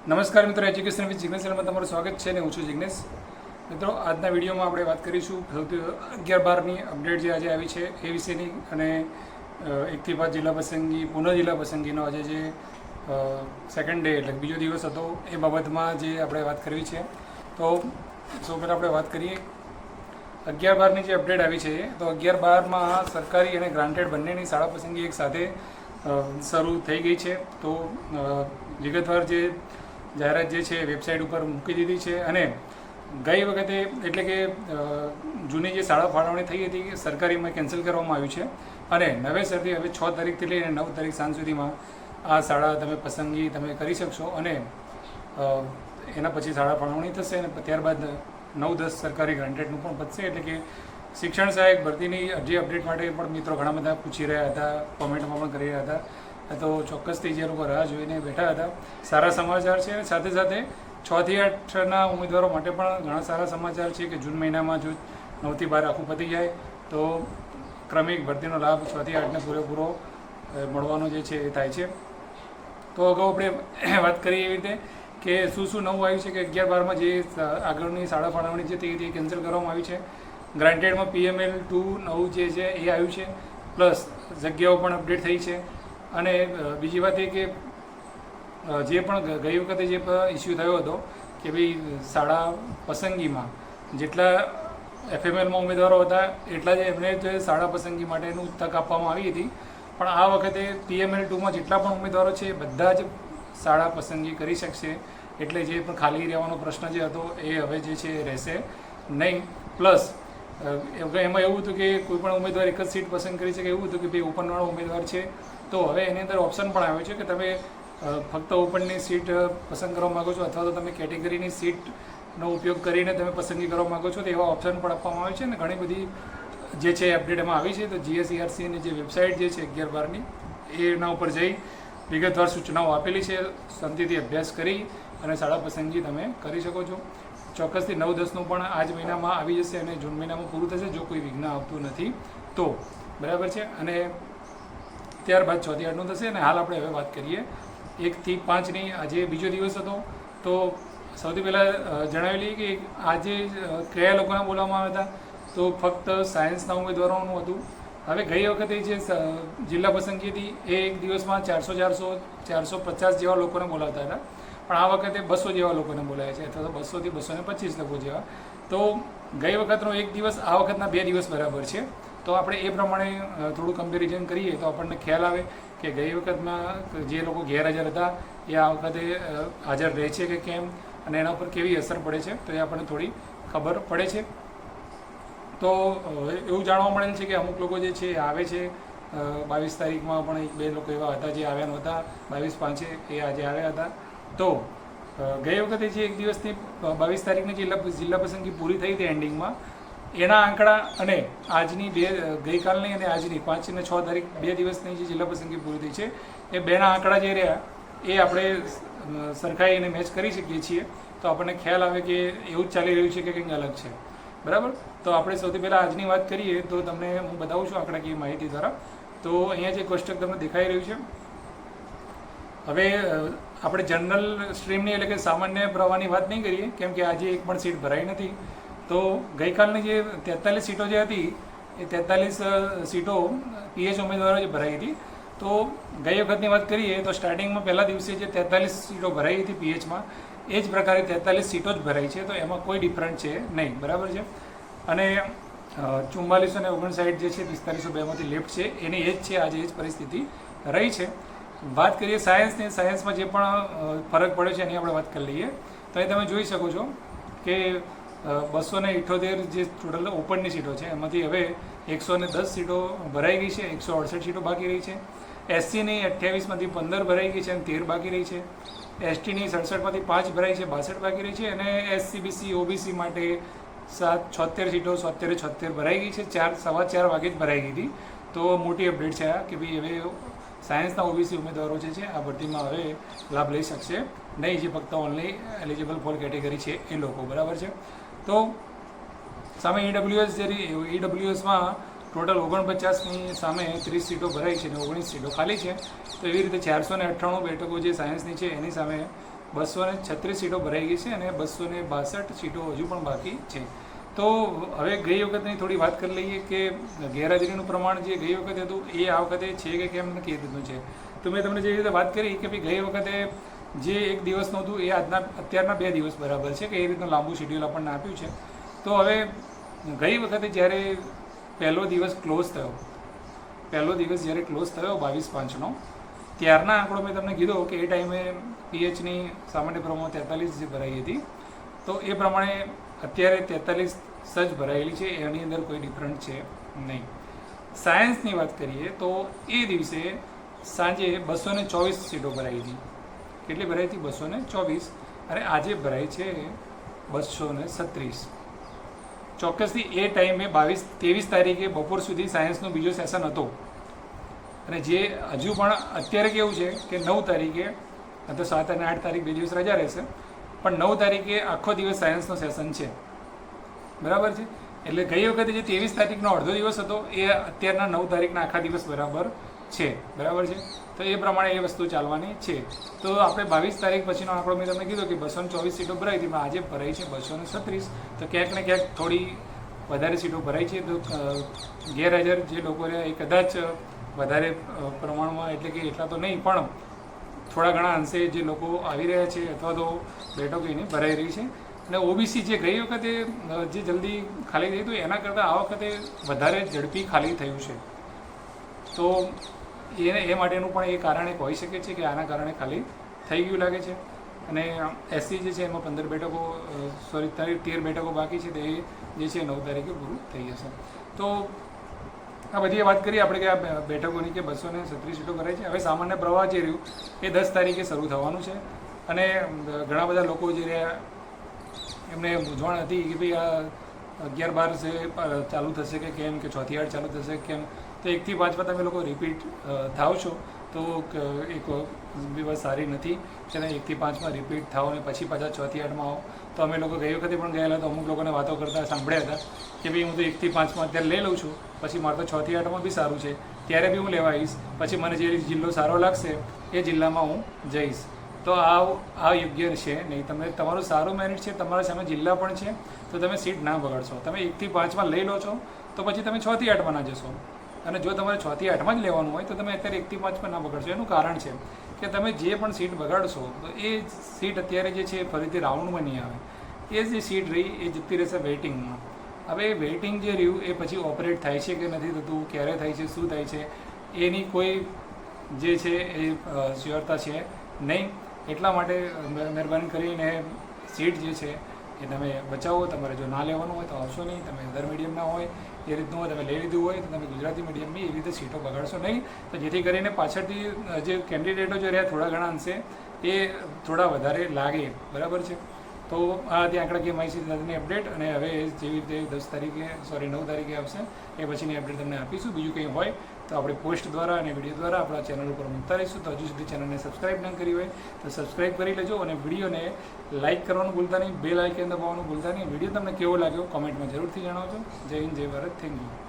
નમસ્કાર મિત્રો, education with Jignesh ચેનલમાં તમારું સ્વાગત છે ને હું છું જિગ્નેશ. મિત્રો, આજના વિડીયોમાં આપણે વાત કરીશું સૌથી 11-12ની અપડેટ જે આજે આવી છે એ વિશેની, અને 1થી 5 જિલ્લા પસંદગી પુનઃ જિલ્લા પસંદગીનો આજે જે સેકન્ડ ડે એટલે બીજો દિવસ હતો એ બાબતમાં જે આપણે વાત કરવી છે. તો સૌ પહેલાં આપણે વાત કરીએ 11-12ની જે અપડેટ આવી છે. તો 11-12માં સરકારી અને ગ્રાન્ટેડ બંનેની શાળા પસંદગી એક સાથે શરૂ થઈ ગઈ છે. તો વિગતવાર જે જાહેરાત જે છે વેબસાઇટ ઉપર મૂકી દીધી છે, અને ગઈ વખતે એટલે કે જૂની જે શાળા ફાળવણી થઈ હતી સરકારીમાં કેન્સલ કરવામાં આવ્યું છે, અને નવેસરથી હવે 6 તારીખથી લઈને 9 તારીખ સાંજ સુધીમાં આ શાળા તમે પસંદગી કરી શકશો, અને એના પછી શાળા ફાળવણી થશે, અને ત્યારબાદ 9-10 સરકારી ગ્રાન્ટેડનું પણ પતશે. એટલે કે શિક્ષણ સહાયક ભરતીની અરજી અપડેટ માટે પણ મિત્રો ઘણા બધા પૂછી રહ્યા હતા, કોમેન્ટમાં પણ કરી રહ્યા હતા. તો ચોક્કસથી જે લોકો રાહ જોઈને બેઠા હતા, સારા સમાચાર છે. સાથે સાથે 6 થી 8ના ઉમેદવારો માટે પણ ઘણા સારા સમાચાર છે કે જૂન મહિનામાં જો 9 થી 12 આખું પતી જાય તો ક્રમિક ભરતીનો લાભ 6 થી 8ને પૂરેપૂરો મળવાનો જે છે એ થાય છે. તો અગાઉ આપણે વાત કરી એવી રીતે કે શું નવું આવ્યું છે કે 11-12માં જે આગળની શાળા ફાળવણી છે તે કેન્સલ કરવામાં આવી છે. ગ્રાન્ટેડમાં PML2 નવું જે છે એ આવ્યું છે, પ્લસ જગ્યાઓ પણ અપડેટ થઈ છે. અને બીજી વાત એ કે જે પણ ગઈ વખતે જે ઇસ્યુ થયો હતો કે ભાઈ શાળા પસંદગીમાં જેટલા FMLમાં ઉમેદવારો હતા એટલા જ એમને જ શાળા પસંદગી માટેનું તક આપવામાં આવી હતી, પણ આ વખતે PML2માં જેટલા પણ ઉમેદવારો છે બધા જ શાળા પસંદગી કરી શકશે. એટલે જે પણ ખાલી રહેવાનો પ્રશ્ન જે હતો એ હવે જે છે રહેશે નહીં. પ્લસ એમાં એવું હતું કે કોઈ પણ ઉમેદવાર એક જ સીટ પસંદ કરી શકે, એવું હતું કે ભાઈ ઓપનવાળો ઉમેદવાર છે તો હવે એની અંદર ઓપ્શન પણ આવ્યો છે કે તમે ફક્ત ઓપનની સીટ પસંદ કરવા માગો છો, અથવા તો તમે કેટેગરીની સીટનો ઉપયોગ કરીને તમે પસંદગી કરવા માગો છો, તો એવા ઓપ્શન પણ આપવામાં આવે છે. અને ઘણી બધી જે છે અપડેટ એમાં આવી છે. તો GSERCની જે વેબસાઇટ જે છે 11-12ની એના ઉપર જઈ વિગતવાર સૂચનાઓ આપેલી છે, શાંતિથી અભ્યાસ કરી અને શાળા પસંદગી તમે કરી શકો છો. ચોક્કસથી 9-10નું પણ આ જ મહિનામાં આવી જશે અને જૂન મહિનામાં પૂરું થશે જો કોઈ વિઘ્ન આવતું નથી તો. બરાબર છે. અને ત્યારબાદ 6 થી 8નું થશે. અને હાલ આપણે હવે વાત કરીએ 1 થી 5ની આજે બીજો દિવસ હતો. તો સૌથી પહેલાં જણાવી લઈએ કે આજે કયા લોકોને બોલાવવામાં આવ્યા હતા. તો ફક્ત સાયન્સના ઉમેદવારોનું હતું. હવે ગઈ વખતે જે જિલ્લા પસંદગી હતી એ એક દિવસમાં 450 જેવા લોકોને બોલાવતા હતા, પણ આ વખતે 200 જેવા લોકોને બોલાવ્યા છે, અથવા તો 200 થી 225 લોકો જેવા. તો ગઈ વખતનો એક દિવસ આ વખતના 2 દિવસ બરાબર છે. તો આપણે એ પ્રમાણે થોડું કમ્પેરિઝન કરીએ તો આપણને ખ્યાલ આવે કે ગઈ વખતમાં જે લોકો ગેરહાજર હતા એ આ વખતે હાજર રહે છે કે કેમ, અને એના ઉપર કેવી અસર પડે છે તો એ આપણને થોડી ખબર પડે છે. તો એવું જાણવા મળેલ છે કે અમુક લોકો જે છે આવે છે 22 તારીખમાં, પણ 1-2 લોકો એવા હતા જે આવ્યા નહોતા. 22/5 એ આજે આવ્યા હતા. તો ગઈ વખતે જે એક દિવસની 22 તારીખની જિલ્લા પસંદગી પૂરી થઈ હતી એન્ડિંગમાં, એના આંકડા અને આજની ગઈકાલની અને આજની 5 અને 6 તારીખ 2 દિવસની જે જિલ્લા પસંદગી પૂરી થઈ છે એ બેના આંકડા જે રહ્યા એ આપણે સરખાઈ અને મેચ કરી શકીએ છીએ. તો આપણને ખ્યાલ આવે કે એવું જ ચાલી રહ્યું છે કે કંઈક અલગ છે. બરાબર. તો આપણે સૌથી પહેલાં આજની વાત કરીએ તો તમને હું બતાવું છું આંકડાકીય માહિતી દ્વારા. તો અહીંયા જે કોષ્ટક તમને દેખાઈ રહ્યું છે, હવે આપણે જનરલ સ્ટ્રીમની એટલે કે સામાન્ય પ્રવાહની વાત નહીં કરીએ કેમ કે આજે એક પણ સીટ ભરાઈ નથી. તો ગઈકાલની જે 43 સીટો જે હતી એ 43 સીટો PH ઉમેદવારો જે ભરાઈ હતી. તો ગઈ વખતની વાત કરીએ તો સ્ટાર્ટિંગમાં પહેલા દિવસે જે 43 સીટો ભરાઈ હતી PHમાં એ જ પ્રકારે 43 સીટો જ ભરાઈ છે. તો એમાં કોઈ ડિફરન્ટ છે નહીં. બરાબર છે. અને 4459 જે છે 4502માંથી લેફ્ટ છે એની એ જ છે, આજે એ જ પરિસ્થિતિ રહી છે. વાત કરીએ સાયન્સની, સાયન્સમાં જે પણ ફરક પડ્યો છે એની આપણે વાત કરી લઈએ. તો એ તમે જોઈ શકો છો કે 278 જે ટોટલ ઓપનની સીટો છે એમાંથી હવે 110 સીટો ભરાઈ ગઈ છે, 168 સીટો બાકી રહી છે. SCની 28માંથી 15 ભરાઈ ગઈ છે અને 13 બાકી રહી છે. STની 67માંથી 5 ભરાઈ છે, 62 બાકી રહી છે. અને SC BC OBC માટે 76 સીટો 76 ભરાઈ ગઈ છે. 4:15 વાગે જ ભરાઈ ગઈ હતી. તો મોટી અપડેટ છે આ કે ભાઈ હવે સાયન્સના OBC ઉમેદવારો જે છે આ ભરતીમાં હવે લાભ લઈ શકશે નહીં, જે ફક્ત ઓનલી એલિજિબલ ફોર કેટેગરી છે એ લોકો. બરાબર છે. તો સામે EWSમાં ટોટલ 49ની સામે 30 સીટો ભરાઈ છે અને 19 સીટો ખાલી છે. તો એવી રીતે 498 બેઠકો જે સાયન્સની છે એની સામે 236 સીટો ભરાઈ ગઈ છે અને 262 સીટો હજુ પણ બાકી છે. તો હવે ગઈ વખતની થોડી વાત કરી લઈએ કે ગેરહાજરીનું પ્રમાણ જે ગઈ વખતે હતું એ આ વખતે છે કે કેમ નક્કી રીતનું છે. તો મેં તમને જે રીતે વાત કરી કે ભાઈ ગઈ વખતે જે એક દિવસનું હતું એ અત્યારના 2 દિવસ બરાબર છે કે એ રીતનું લાંબુ શેડ્યુલ આપણને આપ્યું છે. તો હવે ગઈ વખતે જ્યારે પહેલો દિવસ જ્યારે ક્લોઝ થયો 22/5નો, ત્યારના આંકડો મેં તમને કીધો કે એ ટાઈમે પીએચની સામાન્ય પ્રમાણ 43 જે ભરાઈ હતી. તો એ પ્રમાણે અત્યારે 43 જ ભરાયેલી છે, એની અંદર કોઈ ડિફરન્ટ છે નહીં. સાયન્સની વાત કરીએ તો એ દિવસે સાંજે 224 સીટો ભરાઈ હતી. કેટલી ભરાઈ હતી? 224. અને આજે ભરાઈ છે 236. ચોક્કસથી એ ટાઈમે 23 તારીખે બપોર સુધી સાયન્સનો બીજો સેશન હતો. અને જે હજુ પણ અત્યારે કેવું છે કે 9 તારીખે, તો 7 અને 8 તારીખ 2 દિવસ રજા રહેશે, પણ 9 તારીખે આખો દિવસ સાયન્સનો સેશન છે. બરાબર છે. એટલે ગઈ વખતે જે 23 તારીખનો અડધો દિવસ હતો એ અત્યારના 9 તારીખના આખા દિવસ બરાબર છે. બરાબર છે. તો એ પ્રમાણે એ વસ્તુ ચાલવાની છે. તો આપણે 22 તારીખ પછીનો આંકડો મેં તમને કીધો કે 224 સીટો ભરાઈ હતી, આજે ભરાઈ છે 236. તો ક્યાંક ને ક્યાંક થોડી વધારે સીટો ભરાઈ છે. તો ગેરહાજર જે લોકો રહ્યા એ કદાચ વધારે પ્રમાણમાં, એટલે કે એટલા તો નહીં પણ થોડા ઘણા અંશે જે લોકો આવી રહ્યા છે અથવા તો બેઠકો એની ભરાઈ રહી છે. અને ઓબીસી જે ગઈ વખતે જે જલ્દી ખાલી થઈ હતું એના કરતાં આ વખતે વધારે ઝડપી ખાલી થયું છે. તો એ માટેનું પણ એ કારણ એક હોઈ શકે છે કે આના કારણે ખાલી થઈ ગયું લાગે છે. અને એસસી જે છે એમાં 13 બેઠકો બાકી છે. તે જે છે 9 તારીખે પૂરું થઈ જશે. તો આ બધી વાત કરીએ આપણે કે આ બેઠકોની કે 236 સીટો ભરાઈ છે. હવે સામાન્ય પ્રવાહ જે રહ્યું એ 10 તારીખે શરૂ થવાનું છે. અને ઘણા બધા લોકો જે રહ્યા એમને મૂંઝવણ હતી કે ભાઈ આ 11-12 છે ચાલુ થશે કે કેમ, કે 6 થી 8 ચાલુ થશે કેમ. તો 1 થી 5માં તમે લોકો રિપીટ થાવ છો તો એક બસ સારી નથી કે 1 થી 5માં રિપીટ થાવ અને પછી પાછા 6 થી 8માં આવો. તો અમે લોકો ગઈ વખતે પણ ગયેલા, તો અમુક લોકોને વાતો કરતા સાંભળ્યા હતા કે ભાઈ હું તો 1 થી 5માં અત્યારે લઈ લઉં છું, પછી મારે તો 6 થી 8માં બી સારું છે, ત્યારે બી હું લેવા આવીશ, પછી મને જે જિલ્લો સારો લાગશે એ જિલ્લામાં હું જઈશ. તો આ યોગ્ય છે નહીં. તમે તમારું સારું મેરિટ છે, તમારા સામે જિલ્લા પણ છે, તો તમે સીટ ના બગાડશો. તમે 1 થી 5માં લઈ લો છો તો પછી તમે 6 થી 8માં ના જશો. અને જો તમારે 6 થી 8માં જ લેવાનું હોય તો તમે અત્યારે 1 થી 5માં ના બગાડશો. એનું કારણ છે કે તમે જે પણ સીટ બગાડશો તો એ સીટ અત્યારે જે છે ફરીથી રાઉન્ડમાં નહીં આવે. એ જે સીટ રહી એ જતી રહેશે વેઇટિંગમાં. હવે વેઇટિંગ જે રહ્યું એ પછી ઓપરેટ થાય છે કે નથી થતું, ક્યારે થાય છે, શું થાય છે, એની કોઈ જે છે એ શ્યોરતા છે નહીં. એટલા માટે મહેરબાની કરીને સીટ જે છે એ તમે બચાવો. તમારે જો ના લેવાનું હોય તો આવશો નહીં. તમે અધર મીડિયમના હોય એ રીતનું હોય, તમે લઈ લીધું હોય તો તમે ગુજરાતી મીડિયમની એ રીતે સીટો બગાડશો નહીં. તો જેથી કરીને પાછળથી જે કેન્ડિડેટો જે રહ્યા થોડા ઘણા અંશે એ થોડા વધારે લાગે. બરાબર છે. તો આ હતી આંકડાકીય માહિતીની અપડેટ. અને હવે જેવી રીતે 9 તારીખે આવશે એ પછીની અપડેટ તમને આપીશું. બીજું કંઈ હોય તો આપણે પોસ્ટ દ્વારા અને વિડીયો દ્વારા આપણા ચેનલ ઉપર મૂકતા રહીશું. તો હજુ સુધી ચેનલને સબસ્ક્રાઈબ ન કરી હોય તો સબસ્ક્રાઈબ કરી લેજો. અને વિડીયોને લાઇક કરવાનું ભૂલતા નહીં, બેલ આઇકન દબાવવાનું ભૂલતા નહીં. વિડીયો તમને કેવો લાગ્યો કોમેન્ટમાં જરૂરથી જણાવજો. જય હિન્દ, જય ભારત. Thank you.